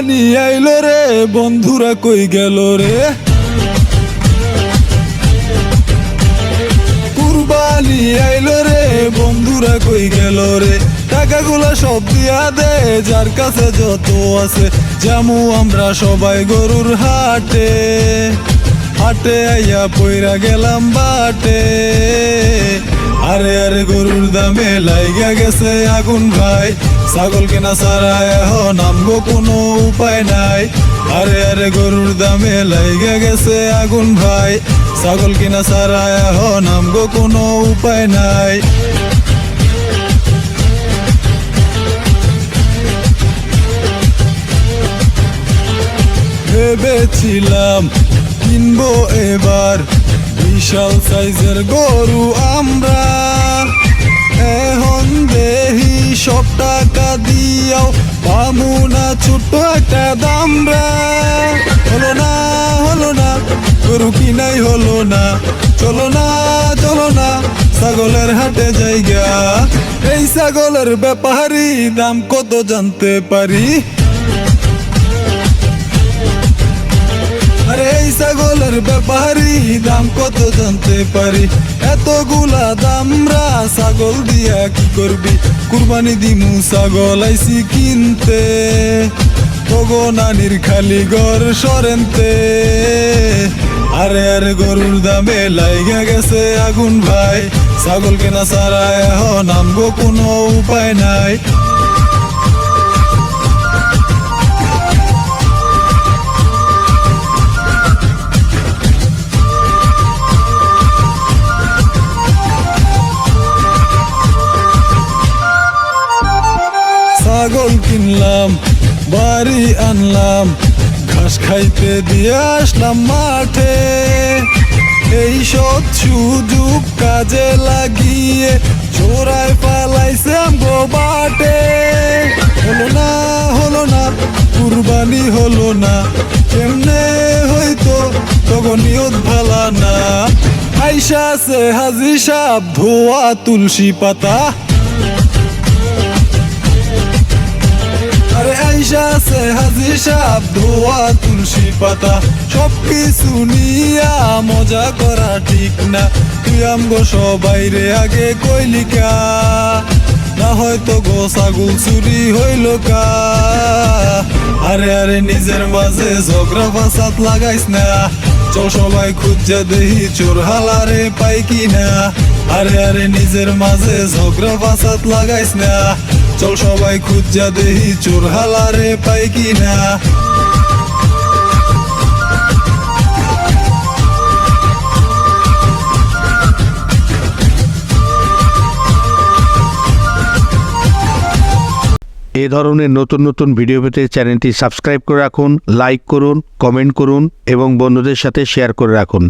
কুরবানি আইলো রে বন্ধুরা কই গেল রে, কুরবানি আইলো রে বন্ধুরা কই গেল রে। টাকাগুলা সব দিয়া দে যার কাছে যত আছে, জামু আমরা সবাই গরুর হাটে, হাটে আইয়া পইরা গেলাম বাটে। আরে আরে গরুর দামে লাইগা গেছে আগুন ভাই, ছাগল কেনা ছাড়া এখন আমগো কোনো উপায় নাই। আরে আরে গরুর দামে লাইগা গেছে আগুন ভাই, ছাগল কেনা ছাড়া এখন আমগো কোনো উপায় নাই। ভেবেছিলাম কিনবো এবার বিশাল সাইজের গরু আমরা, এখন দেহি সব টাকা দিয়াও পামু না ছোট্ট একটা দামরা। হলো না হলো না গরু কিনাই হলো না, চলো না চলো না ছাগলের হাটে জায়গা। এই ছাগলের ব্যাপারী দাম কত জানতে পারি, আরে এই ছাগলের ব্যাপারী দাম কত জানতে পারি। এতগুলা দামরা ছাগল দিয়া কি করবি, কুরবানি দিমু ছাগল আইসি কিনতে, তগো নানির খালি ঘর সরেনতে। আরে আরে গরুর দামে লাইগা গেছে আগুন ভাই, ছাগল কেনা ছাড়া এখন আমগো কোনো উপায় নাই। ছাগল কিনলাম বাড়ি আনলাম, ঘাস খাইতে দিয়ে আসলাম মাঠে। এই সব সুযোগ কাজে লাগিয়ে চোরাই পালাইছে আমগো বাটে। হলো না হলো না কুরবানি হলো না, কেমনে হইতো তখন নিয়ত ভালা না। আইসা আছে হাজি সাহেব ধোয়া তুলসী পাতা, আরে আইসা আছে হাজি সাহেব ধোয়া তুলসী পাতা। সব কিছু নিয়া মজা করা ঠিক না, তুই আমগো সবাই রে আগে কইলিকা, না হয়তো গো ছাগল চুরি হইল কা। আরে আরে নিজের মাঝে ঝগড়া ফাসাদ লাগাইস না, চল সবাই খুঁজা দেহি চোর হালারে পাই কিনা। আরে আরে নিজের মাঝে ঝগড়া ফাসাদ লাগাইস না, চল সবাই খুঁজা দেহি চোর হালারে পাই কিনা। এ ধরনের নতুন নতুন ভিডিও পেতে চ্যানেলটি সাবস্ক্রাইব করে রাখুন, লাইক করুন, কমেন্ট করুন এবং বন্ধুদের সাথে শেয়ার করে রাখুন।